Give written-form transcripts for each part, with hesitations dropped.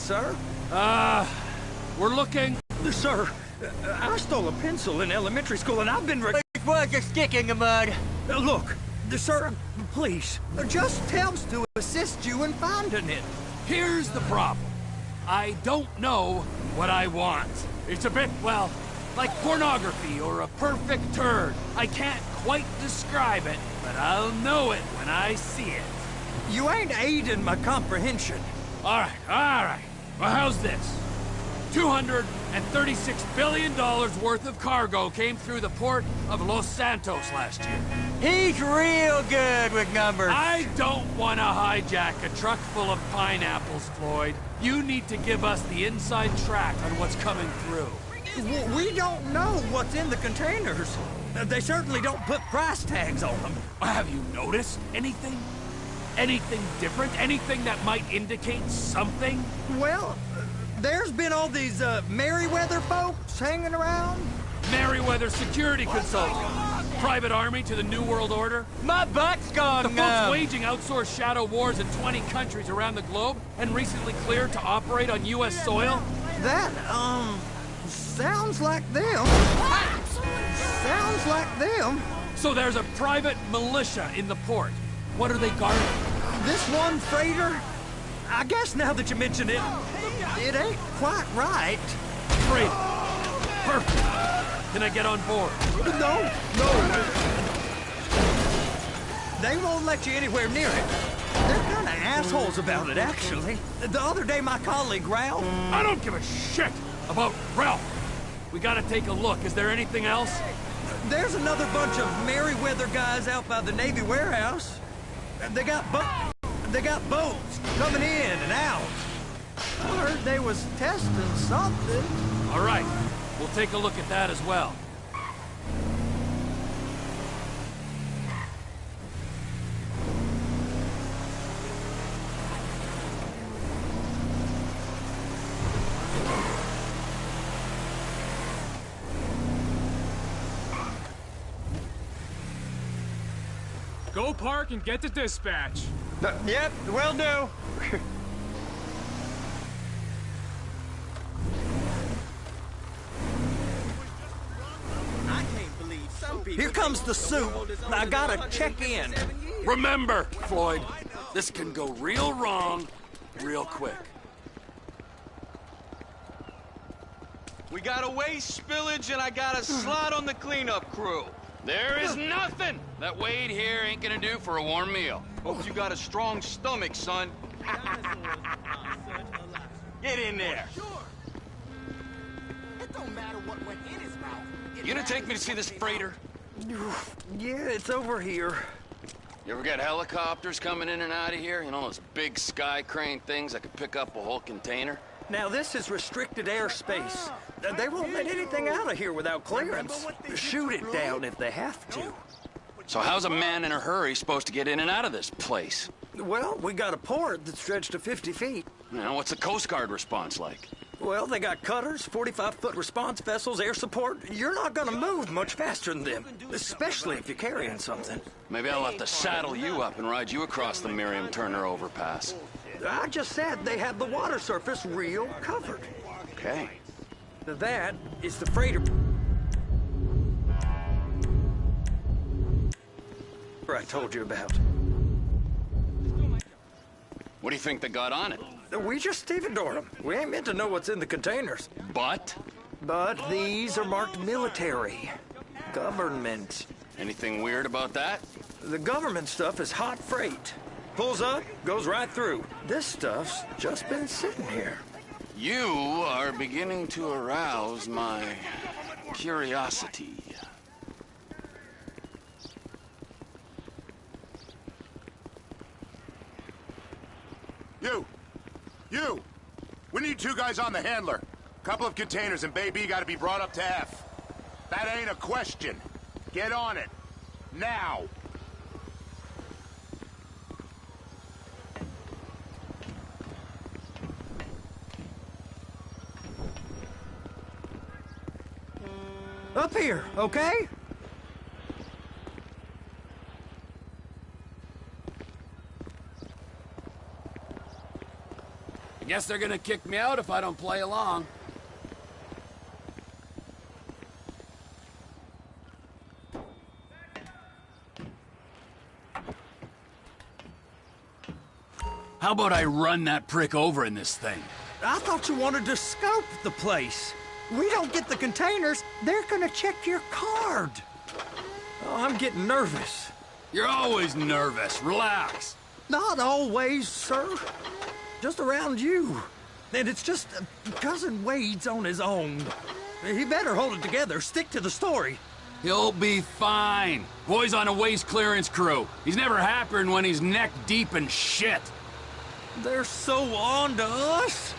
sir? We're looking... Sir, I stole a pencil in elementary school and I've been... It was a stick in the mud. Look, sir, please, just helps to assist you in finding it. Here's the problem. I don't know what I want. It's a bit, well, like pornography or a perfect turd. I can't quite describe it, but I'll know it when I see it. You ain't aiding my comprehension. All right. Well, how's this? $236 billion worth of cargo came through the port of Los Santos last year. He's real good with numbers. I don't want to hijack a truck full of pineapples, Floyd. You need to give us the inside track on what's coming through. We don't know what's in the containers. They certainly don't put price tags on them. Have you noticed anything? Anything different? Anything that might indicate something? Well, there's been all these Merryweather folks hanging around. Merryweather security consultant. Private army to the New World Order. My butt's gone The folks waging outsourced shadow wars in 20 countries around the globe and recently cleared to operate on U.S. soil? That, sounds like them. Sounds like them. So there's a private militia in the port. What are they guarding? This one freighter? I guess now that you mention it, it ain't quite right. Great. Perfect. Can I get on board? No. They won't let you anywhere near it. They're kind of assholes about it, actually. The other day, my colleague, Ralph... I don't give a shit about Ralph. We gotta take a look. Is there anything else? There's another bunch of Merryweather guys out by the Navy warehouse. They got boats coming in and out. I heard they was testing something. All right. We'll take a look at that as well. Go park and get to dispatch. Yep, will do. Here comes the soup. I gotta check in. Remember, Floyd, this can go real wrong real quick. We got a waste spillage and I got a slot on the cleanup crew. There is nothing that Wade here ain't gonna do for a warm meal. Hope you got a strong stomach, son. Get in there. It don't matter what went in his mouth. You gonna take me to see this freighter? Yeah, it's over here. You ever get helicopters coming in and out of here? You know, those big sky crane things that could pick up a whole container? Now, this is restricted airspace. They won't let anything out of here without clearance. Shoot it down if they have to. So how's a man in a hurry supposed to get in and out of this place? Well, we got a port that stretched to 50 feet. You know, what's the Coast Guard response like? Well, they got cutters, 45-foot response vessels, air support. You're not gonna move much faster than them, especially if you're carrying something. Maybe I'll have to saddle you up and ride you across the Miriam Turner overpass. I just said they have the water surface real covered. Okay. That is the freighter I told you about. What do you think they got on it? We just stevedored them. We ain't meant to know what's in the containers. But? But these are marked military. Government. Anything weird about that? The government stuff is hot freight. Pulls up, goes right through. This stuff's just been sitting here. You are beginning to arouse my curiosity. You! We need 2 guys on the handler. Couple of containers and Baby gotta be brought up to F. That ain't a question. Get on it. Now! Up here, okay? Guess they're gonna kick me out if I don't play along. How about I run that prick over in this thing? I thought you wanted to scope the place. We don't get the containers, they're gonna check your card. Oh, I'm getting nervous. You're always nervous. Relax. Not always, sir. Just around you. And it's just Cousin Wade's on his own. He better hold it together, stick to the story. He'll be fine. Boy's on a waste clearance crew. He's never happier than when he's neck deep in shit. They're so on to us.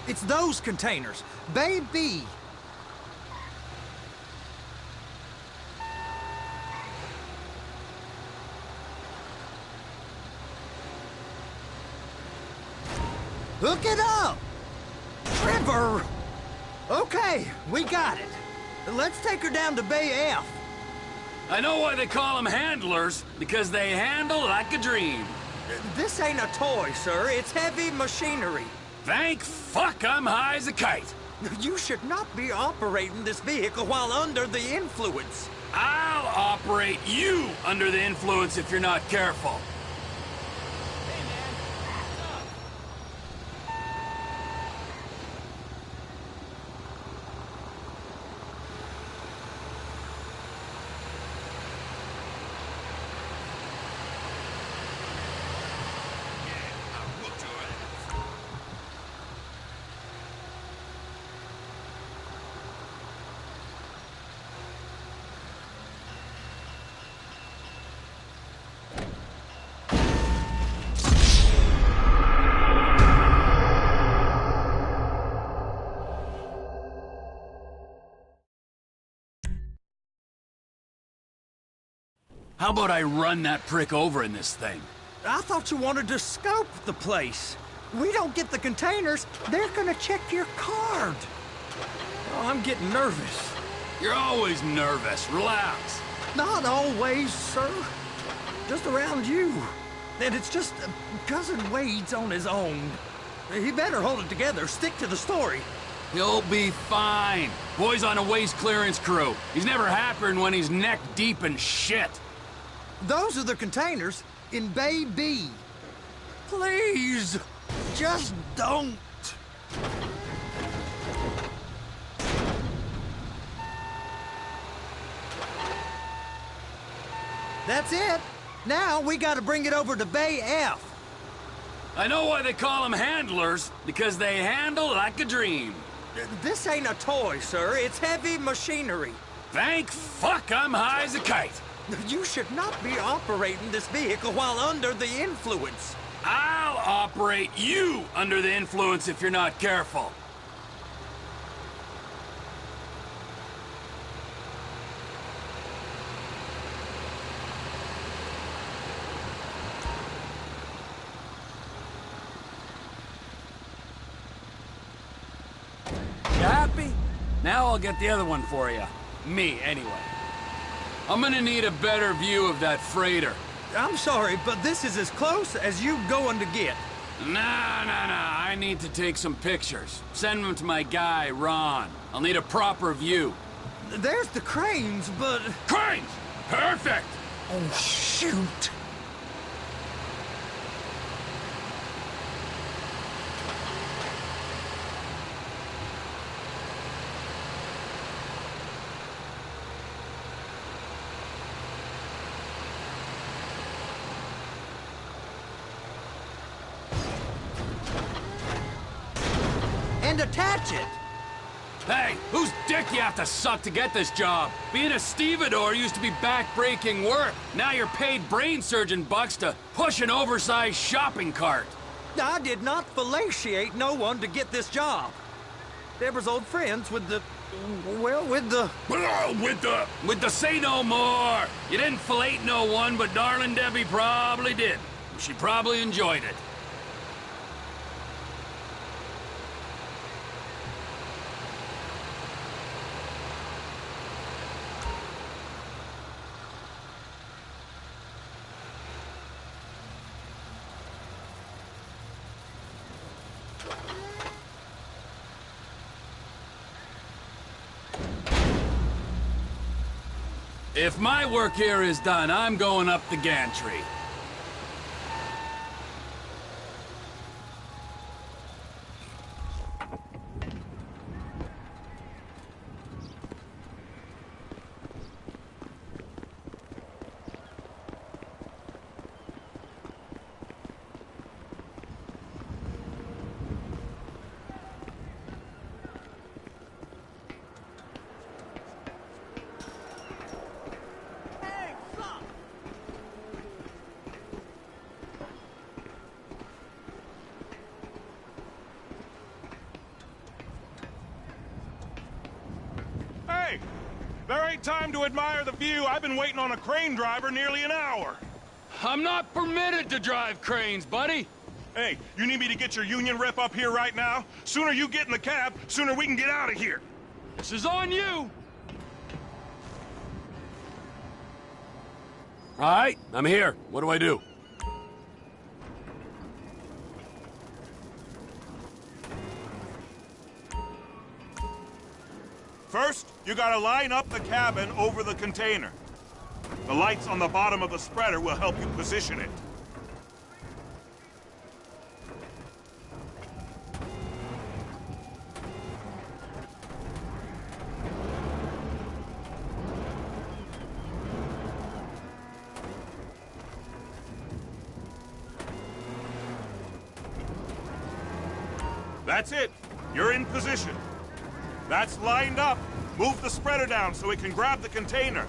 It's those containers. Bay B. Hook it up! Trevor! Okay, we got it. Let's take her down to Bay F. I know why they call them handlers, because they handle like a dream. This ain't a toy, sir. It's heavy machinery. Thank fuck I'm high as a kite. You should not be operating this vehicle while under the influence. I'll operate you under the influence if you're not careful. How about I run that prick over in this thing? I thought you wanted to scope the place. We don't get the containers, they're gonna check your card. Oh, I'm getting nervous. You're always nervous. Relax. Not always, sir. Just around you. And it's just Cousin Wade's on his own. He better hold it together, stick to the story. He'll be fine. Boy's on a waste clearance crew. He's never happier than when he's neck deep in shit. Those are the containers in Bay B. Please, just don't. That's it. Now we gotta bring it over to Bay F. I know why they call them handlers, because they handle like a dream. This ain't a toy, sir. It's heavy machinery. Thank fuck I'm high as a kite. You should not be operating this vehicle while under the influence. I'll operate you under the influence if you're not careful. You happy? Now I'll get the other one for you. Me, anyway. I'm gonna need a better view of that freighter. I'm sorry, but this is as close as you going to get. Nah. I need to take some pictures. Send them to my guy, Ron. I'll need a proper view. There's the cranes, but... Cranes! Perfect! Oh, shoot. And attach it. Hey, whose dick you have to suck to get this job? Being a stevedore used to be back-breaking work. Now you're paid brain surgeon bucks to push an oversized shopping cart. I did not fellatiate no one to get this job. Deborah's old friends with the... well, with the... With the say no more. You didn't fillet no one, but darling Debbie probably did. She probably enjoyed it. If my work here is done, I'm going up the gantry. Hey! There ain't time to admire the view. I've been waiting on a crane driver nearly an hour. I'm not permitted to drive cranes, buddy. Hey, you need me to get your union rep up here right now? Sooner you get in the cab, sooner we can get out of here. This is on you. All right, I'm here. What do I do? First, you gotta line up the cabin over the container. The lights on the bottom of the spreader will help you position it. That's it. You're in position. That's lined up. Move the spreader down so it can grab the container.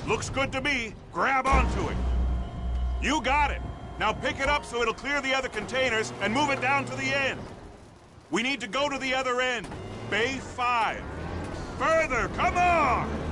Looks good to me. Grab onto it. You got it. Now pick it up so it'll clear the other containers and move it down to the end. We need to go to the other end. Bay 5. Further, come on!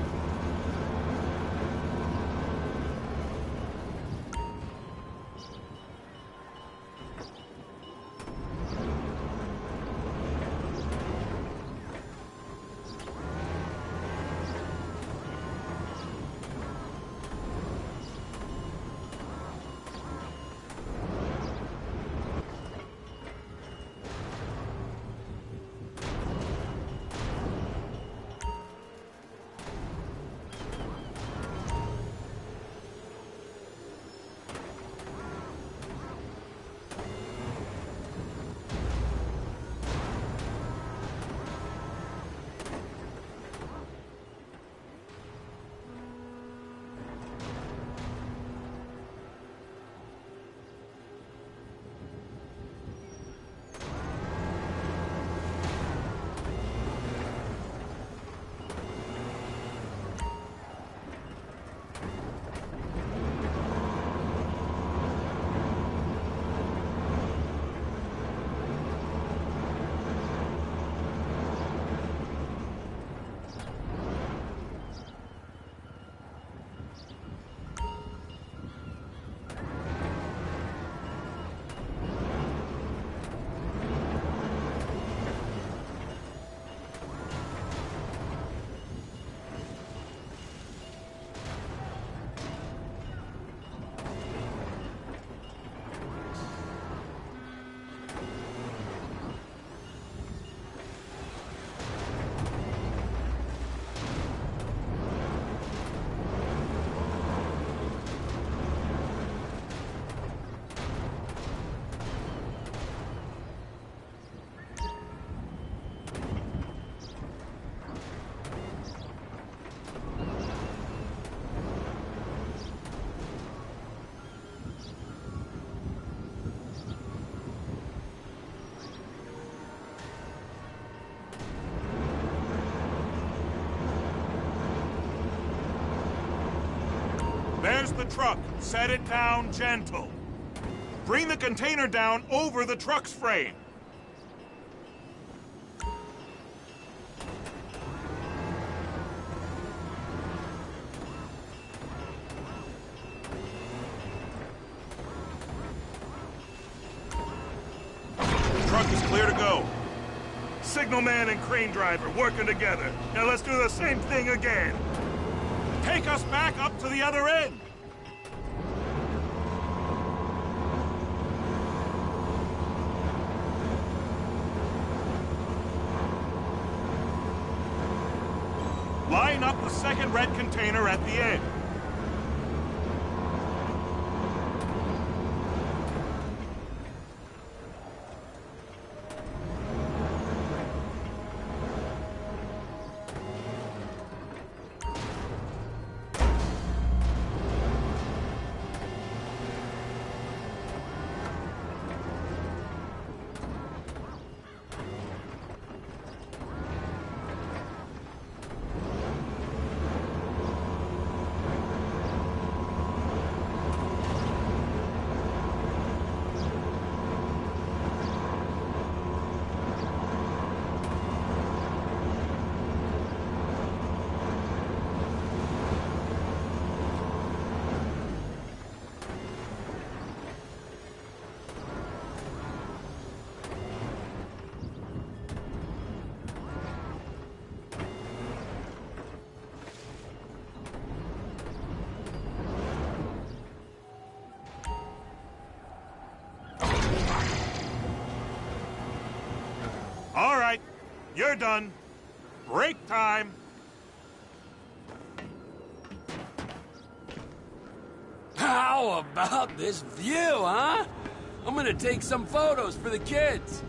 There's the truck. Set it down gentle. Bring the container down over the truck's frame. The truck is clear to go. Signalman and crane driver working together. Now let's do the same thing again. Take us back up to the other end. Line up the second red container at the end. All right, you're done. Break time. How about this view, huh? I'm gonna take some photos for the kids.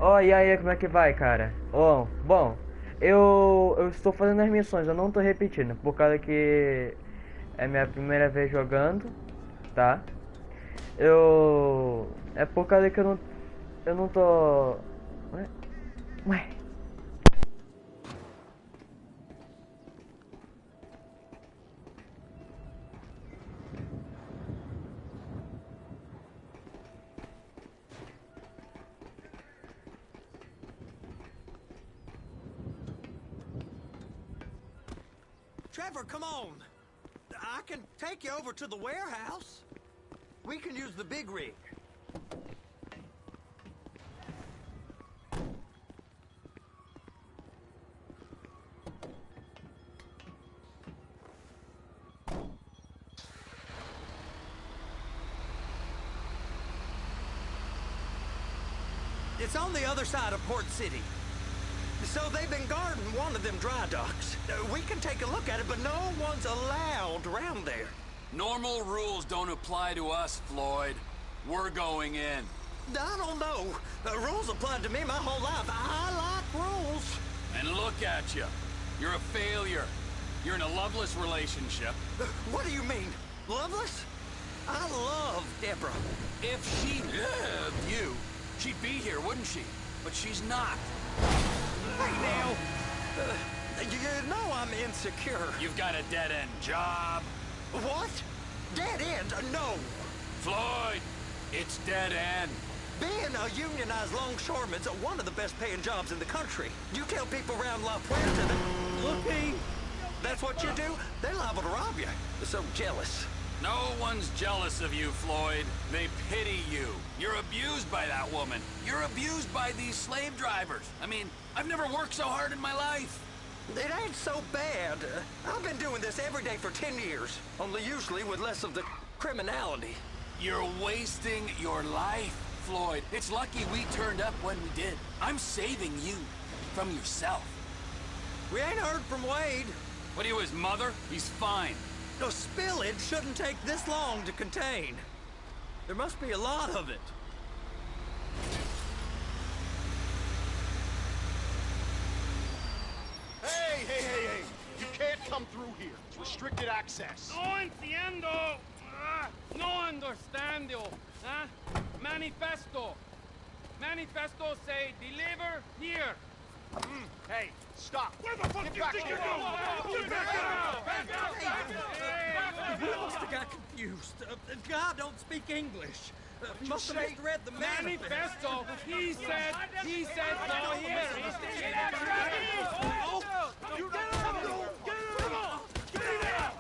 Ó, e aí, como é que vai, cara? Ó, bom, eu estou fazendo as missões, eu não tô repetindo, por causa que é minha primeira vez jogando, tá? É por causa que eu não tô... Ué? Trevor, come on. I can take you over to the warehouse. We can use the big rig. It's on the other side of Port City. So they've been guarding one of them dry docks. We can take a look at it, but no one's allowed around there. Normal rules don't apply to us, Floyd. We're going in. I don't know. Rules applied to me my whole life. I like rules. And look at you. You're a failure. You're in a loveless relationship. What do you mean? Loveless? I love Deborah. If she loved you, she'd be here, wouldn't she? But she's not. Hey, now. You know I'm insecure. You've got a dead-end job. What? Dead end? No. Floyd, it's dead end. Being a unionized longshoreman's one of the best paying jobs in the country. You tell people around La Puerta that, looky, that's what you do, they're liable to rob you. They're so jealous. No one's jealous of you, Floyd. They pity you. You're abused by that woman. You're abused by these slave drivers. I mean, I've never worked so hard in my life. It ain't so bad. I've been doing this every day for 10 years, only usually with less of the criminality. You're wasting your life, Floyd. It's lucky we turned up when we did. I'm saving you from yourself. We ain't heard from Wade. What are you, his mother? He's fine. No, spillage shouldn't take this long to contain. There must be a lot of it. Hey! You can't come through here. It's restricted access. No entiendo. No understando. Manifesto. Manifesto say deliver here. Hey, stop. Where the fuck Get do you back think here. you're going? Get back We must have got confused. God don't speak English. Must have misread the Manifesto. He said no here. Oh, You get him! Get him! Get him!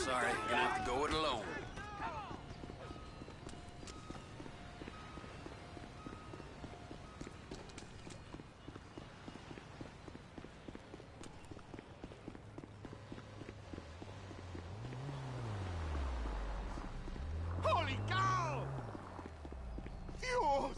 Sorry, you're gonna have to go it alone. Holy cow! Dios!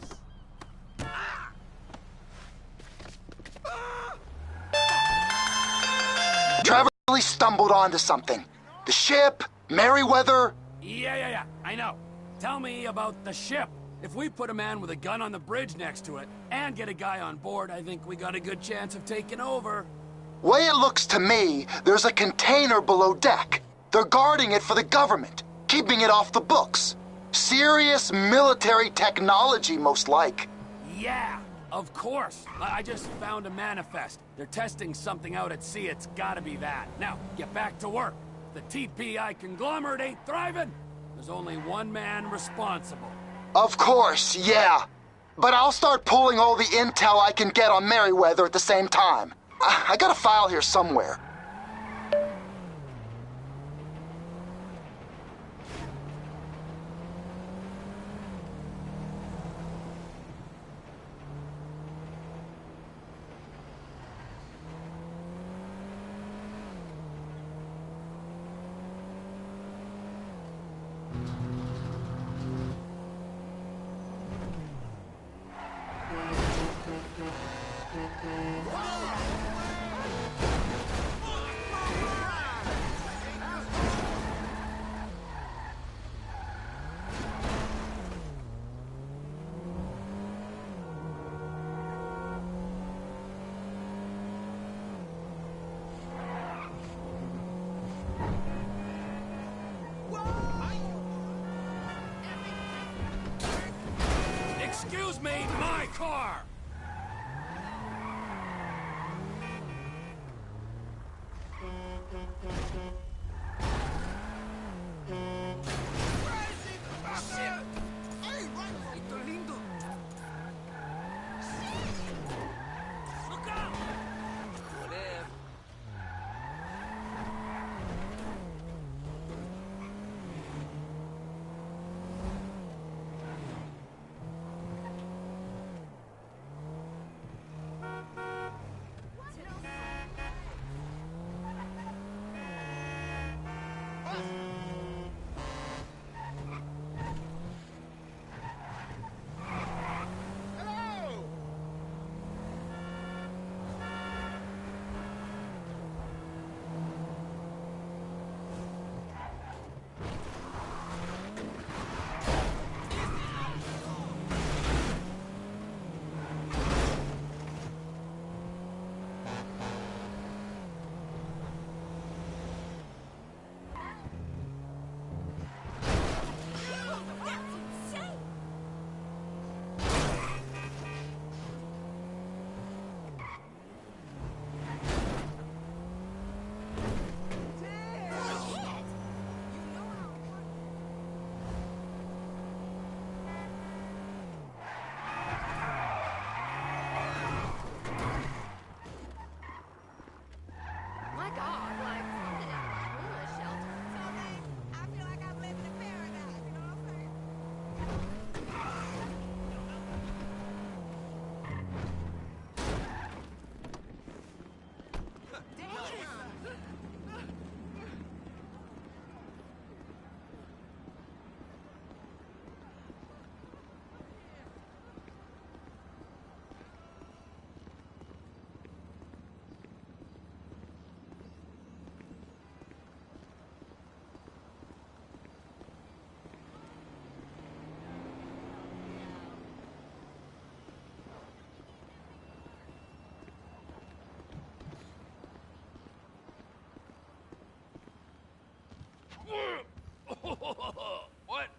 Trevor really stumbled onto something. The ship, Merryweather. Yeah, I know. Tell me about the ship. If we put a man with a gun on the bridge next to it and get a guy on board, I think we got a good chance of taking over. Way it looks to me, there's a container below deck. They're guarding it for the government, keeping it off the books. Serious military technology, most like. Yeah, of course. I just found a manifest. They're testing something out at sea. It's gotta be that. Now, get back to work. The TPI conglomerate ain't thriving. There's only one man responsible. Of course, yeah. But I'll start pulling all the intel I can get on Merryweather at the same time. I got a file here somewhere. Excuse me, my car! Shit!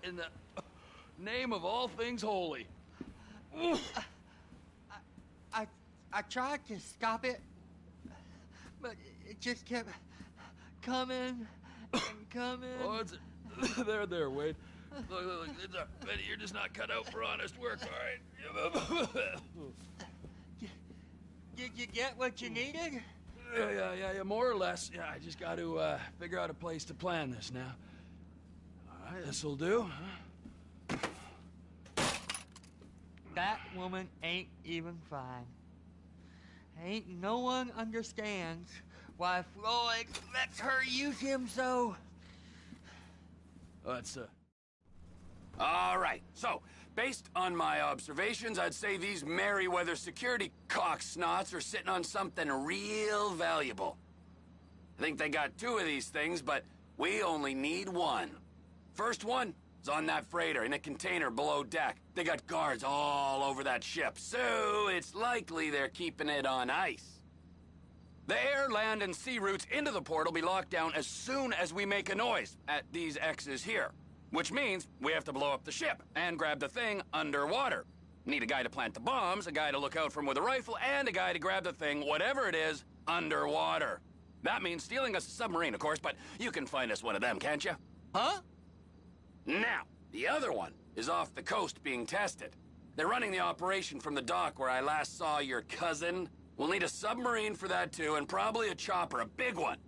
in the name of all things holy? I tried to stop it, but it just kept coming and coming. Oh, it's there, Wade. Look, it's Betty, you're just not cut out for honest work, all right? Did you get what you needed? Yeah, more or less. Yeah, I just got to figure out a place to plan this now. All right, this'll do. That woman ain't even fine. Ain't no one understands why Floyd lets her use him so. That's All right, so, based on my observations, I'd say these Merryweather security cocksnots are sitting on something real valuable. I think they got 2 of these things, but we only need 1. First one is on that freighter in a container below deck. They got guards all over that ship, so it's likely they're keeping it on ice. The air, land, and sea routes into the port will be locked down as soon as we make a noise at these X's here. Which means we have to blow up the ship and grab the thing underwater. Need a guy to plant the bombs, a guy to look out for 'em with a rifle, and a guy to grab the thing, whatever it is, underwater. That means stealing us a submarine, of course, but you can find us one of them, can't you? Huh? Now, the other one is off the coast being tested. They're running the operation from the dock where I last saw your cousin. We'll need a submarine for that too, and probably a chopper, a big one.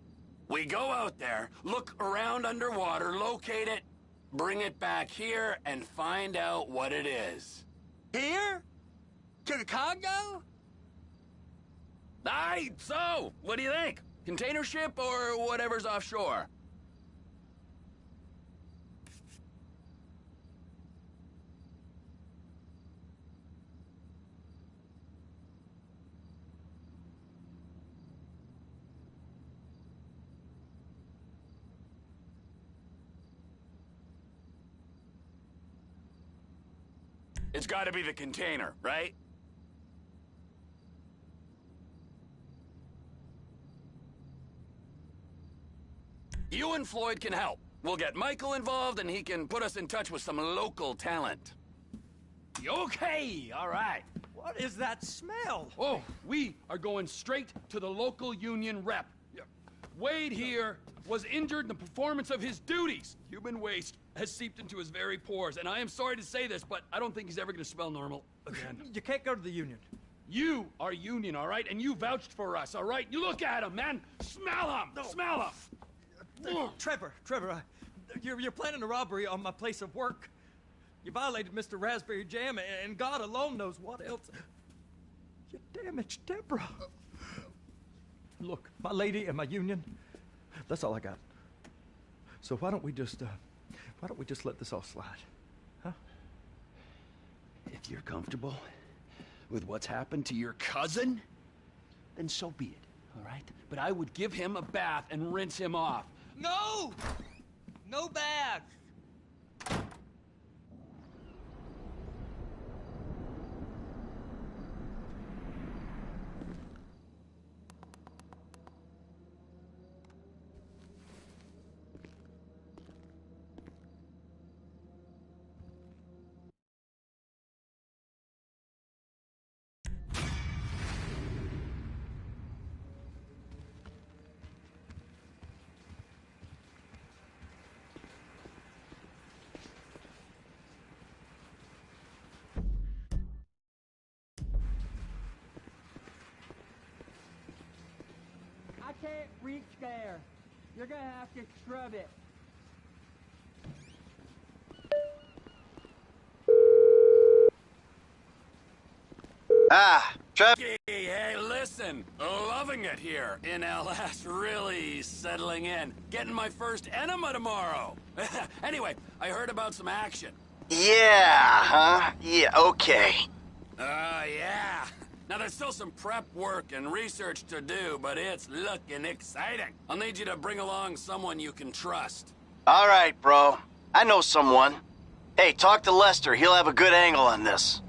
We go out there, look around underwater, locate it, bring it back here, and find out what it is. Here? To the Congo? Aye, so, what do you think? Container ship or whatever's offshore? It's gotta be the container, right? You and Floyd can help. We'll get Michael involved and he can put us in touch with some local talent. Okay, all right. What is that smell? Oh, we are going straight to the local union rep. Wade here was injured in the performance of his duties. Human waste has seeped into his very pores, and I am sorry to say this, but I don't think he's ever gonna smell normal again. You can't go to the union. You are union, all right? And you vouched for us, all right? You look at him, man. Smell him. No. Smell him. Trevor, you're planning a robbery on my place of work. You violated Mr. Raspberry Jam, and God alone knows what else. You damaged Deborah. Look, my lady and my union, that's all I got. So why don't we just let this all slide, huh? If you're comfortable with what's happened to your cousin, then so be it, all right? But I would give him a bath and rinse him off. No! No bags! I can't reach there. You're gonna have to scrub it. Trev. Hey, listen. Loving it here in LS. Really settling in. Getting my first enema tomorrow. Anyway, I heard about some action. Yeah, huh? Yeah, okay. Yeah. Now, there's still some prep work and research to do, but it's looking exciting. I'll need you to bring along someone you can trust. All right, bro. I know someone. Hey, talk to Lester. He'll have a good angle on this.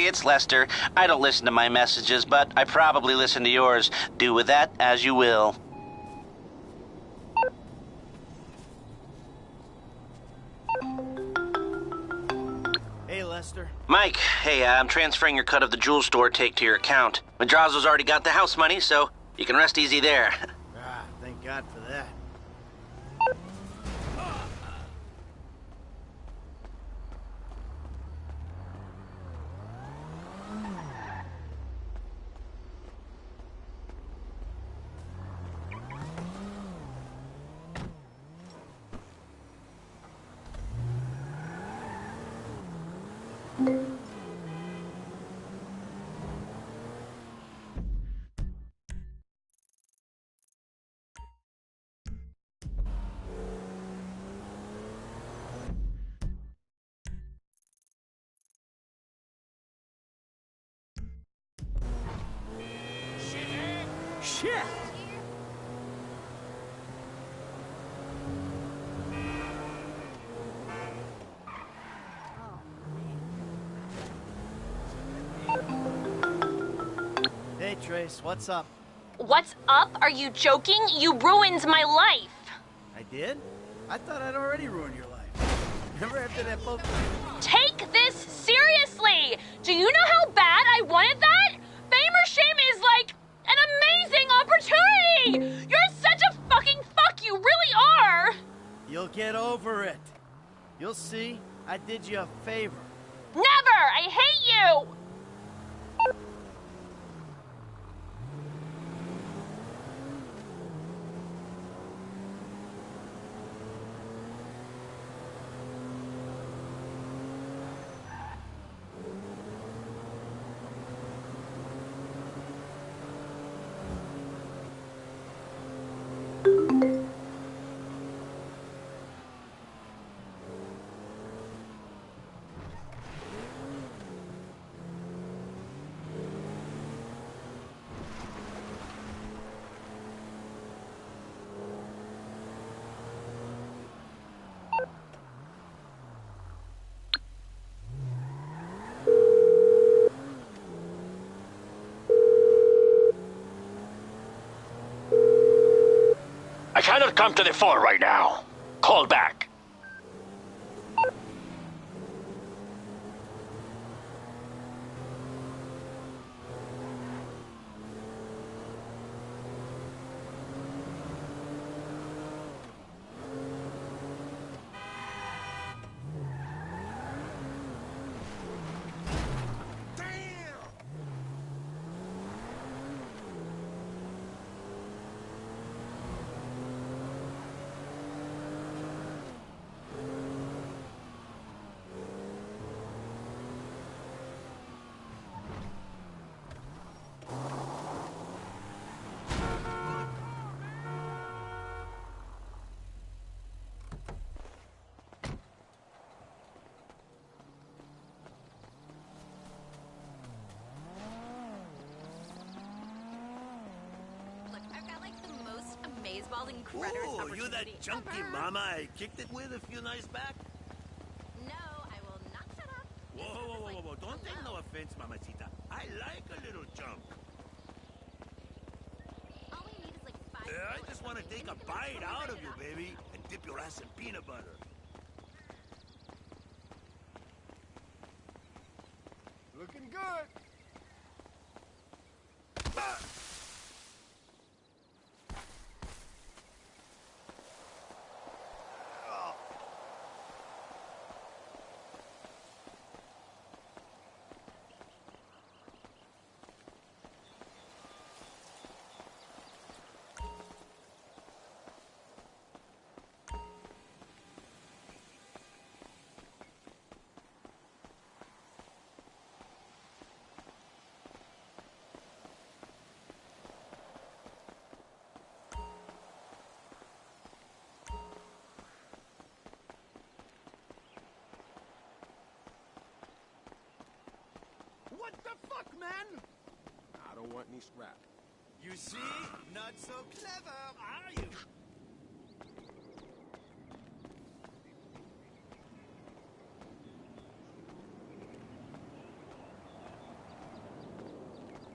it's Lester. I don't listen to my messages, but I probably listen to yours. Do with that as you will. Hey, Lester. Mike, hey, I'm transferring your cut of the jewel store take to your account. Madrazo's already got the house money, so you can rest easy there. Ah, thank God for that. Shit! Hey, Trace, what's up? What's up? Are you joking? You ruined my life! I did? I thought I'd already ruined your life. Remember after that boat? Take this seriously! Do you know how bad I wanted that? Fame or shame is like an amazing opportunity! You're such a fucking fuck, you really are! You'll get over it. You'll see, I did you a favor. Never! I hate you! I cannot come to the phone right now. Call back. amazeballing critters Ooh, you that chunky mama I kicked it with a few nights back? No, I will not shut up. Whoa. Don't take no offense, mamacita. I like a little chunk. All we need is like 5 I just want to take a bite out of you, baby, and dip your ass in peanut butter. Looking good. What the fuck, man? I don't want any scrap. You see? Not so clever, are you?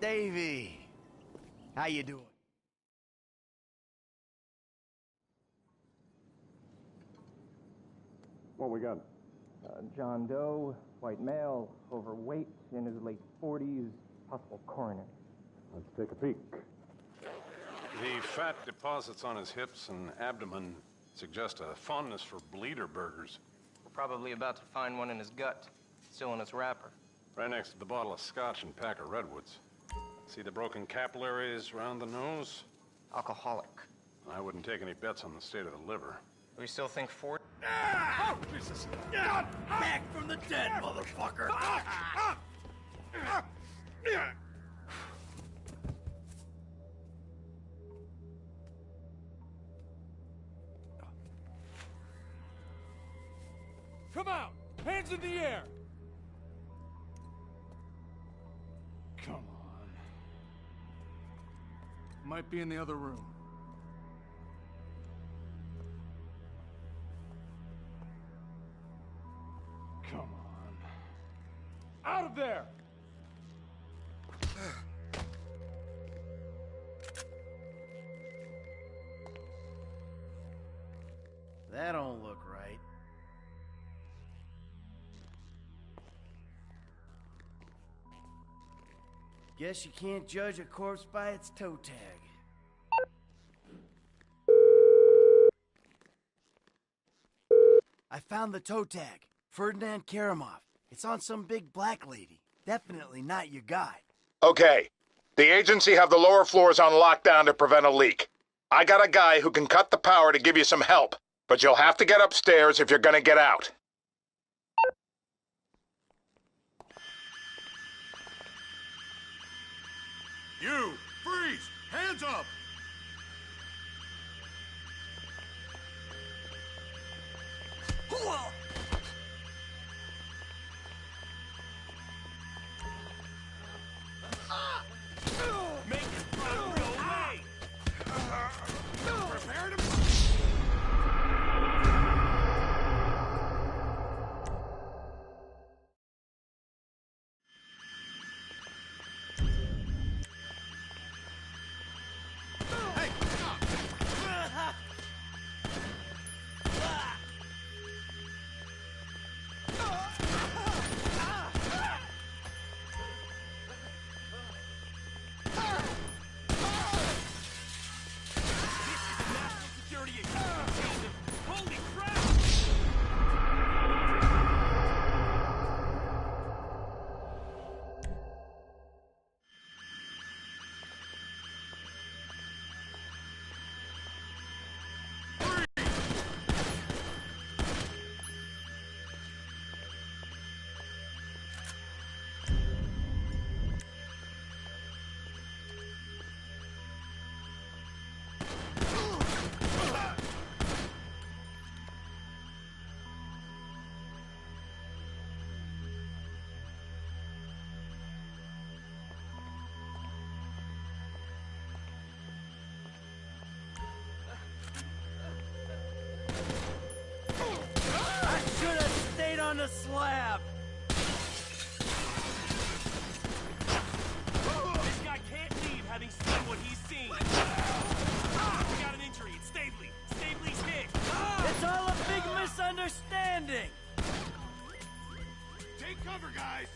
Davey. How you doing? What we got? John Doe, white male, overweight, in his late 40s, possible coroner. Let's take a peek. The fat deposits on his hips and abdomen suggest a fondness for bleeder burgers. We're probably about to find one in his gut, still in its wrapper. Right next to the bottle of scotch and pack of redwoods. See the broken capillaries around the nose? Alcoholic. I wouldn't take any bets on the state of the liver. We still think Ford? Oh, Jesus! Back from the dead, motherfucker! Come out! Hands in the air! Come on. Might be in the other room. Come on. Out of there! That don't look right. Guess you can't judge a corpse by its toe tag. I found the toe tag. Ferdinand Karamov. It's on some big black lady. Definitely not your guy. Okay. The agency have the lower floors on lockdown to prevent a leak. I got a guy who can cut the power to give you some help, but you'll have to get upstairs if you're gonna get out. You! Freeze! Hands up! Make it go away! Prepare to... Holy crap! I should have stayed on the slab. This guy can't leave having seen what he's seen. We got an injury. It's Stabley. Stabley's hit. It's all a big misunderstanding. Take cover, guys!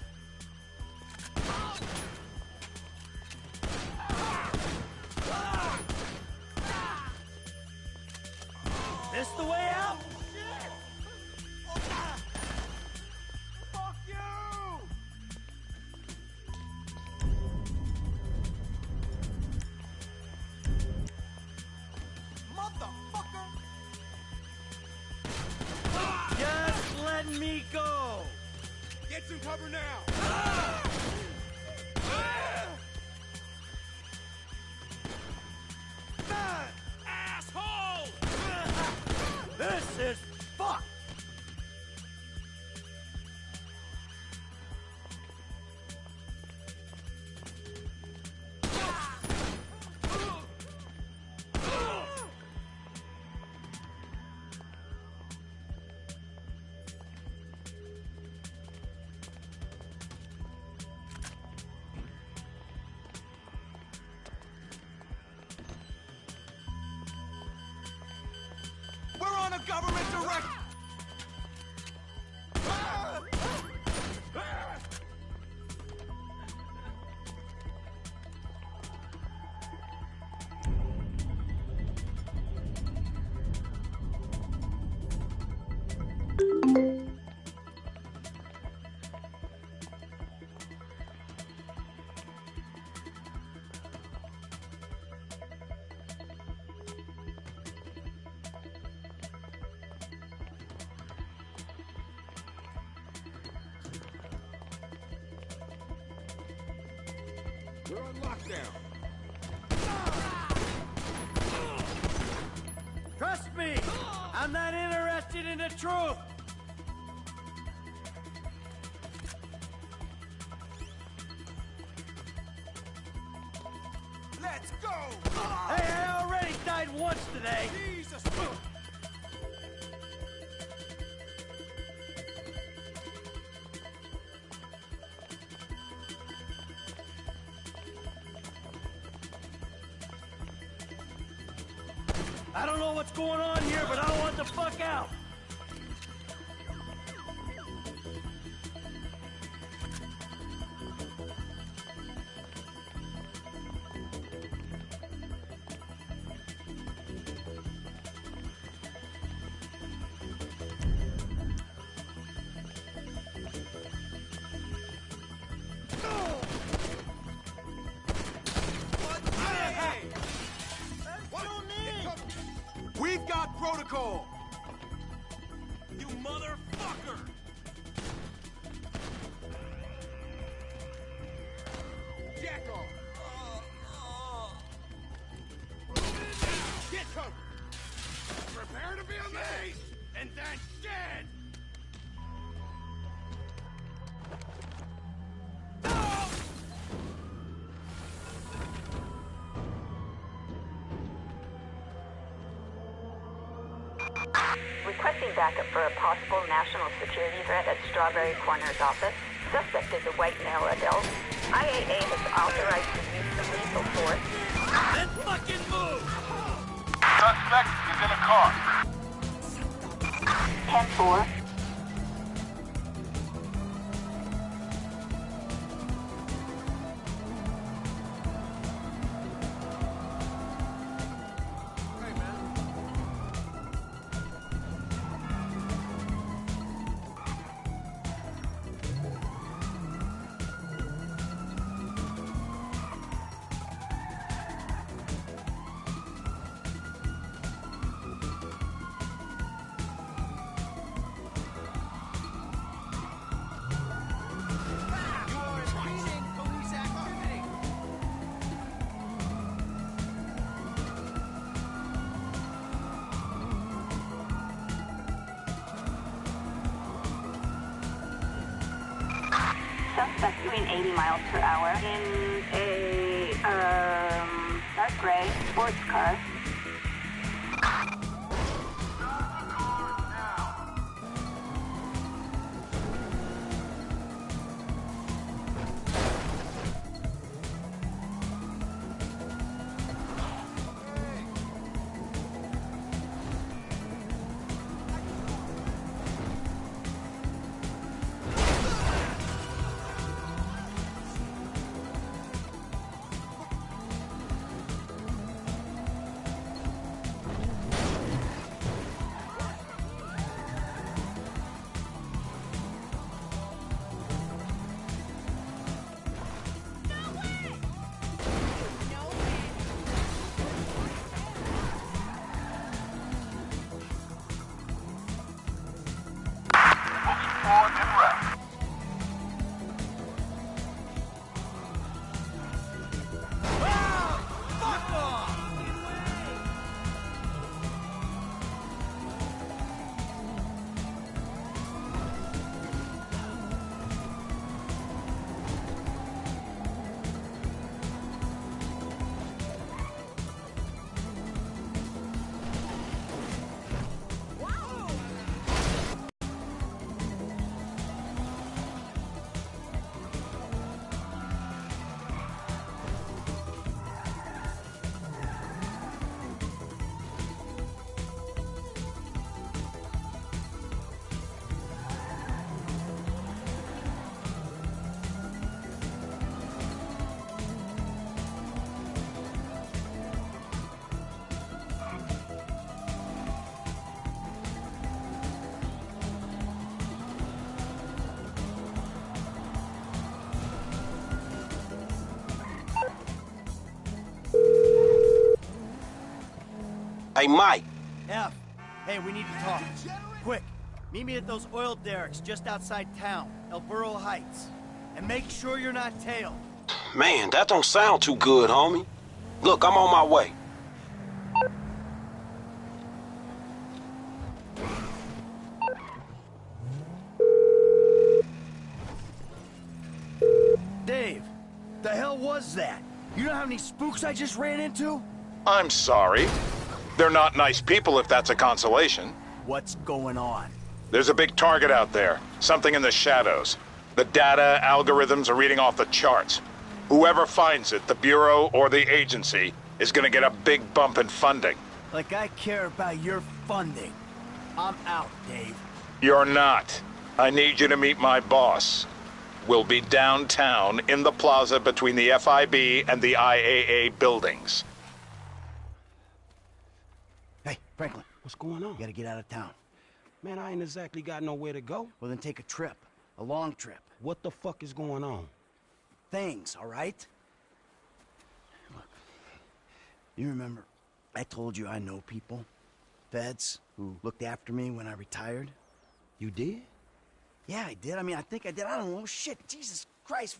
This the way out? Fuck you! Motherfucker! Just let me go! Get some cover now! Asshole! This is fucked! Government direct... We're on lockdown. Trust me, I'm not interested in the truth. Let's go! Hey, I already died once today. Jesus! I don't know what's going on here, but I want the fuck out. We've got protocol! You motherfucker! Jack off! Get covered! Prepare to be amazed! And then dead! Requesting backup for a possible national security threat at Strawberry Corner's office. Suspect is a white male adult. IAA has authorized the use of lethal force. Then fucking move! Suspect is in a car. 10-4. Suspect doing 80 miles per hour in a, dark gray sports car. Hey, Mike. F. Hey, we need to talk. Quick. Meet me at those oil derricks just outside town, El Burro Heights. And make sure you're not tailed. Man, that don't sound too good, homie. Look, I'm on my way. Dave, the hell was that? You know how many spooks I just ran into? I'm sorry. They're not nice people if that's a consolation. What's going on? There's a big target out there. Something in the shadows. The data algorithms are reading off the charts. Whoever finds it, the Bureau or the agency, is gonna get a big bump in funding. Like I care about your funding. I'm out, Dave. You're not. I need you to meet my boss. We'll be downtown in the plaza between the FIB and the IAA buildings. Hey, Franklin. What's going on? You gotta get out of town. Man, I ain't exactly got nowhere to go. Well, then take a trip. A long trip. What the fuck is going on? Things, all right? Look, you remember I told you I know people, feds, who looked after me when I retired? You did? Yeah, I did. I mean, I think I did. I don't know. Shit, Jesus Christ.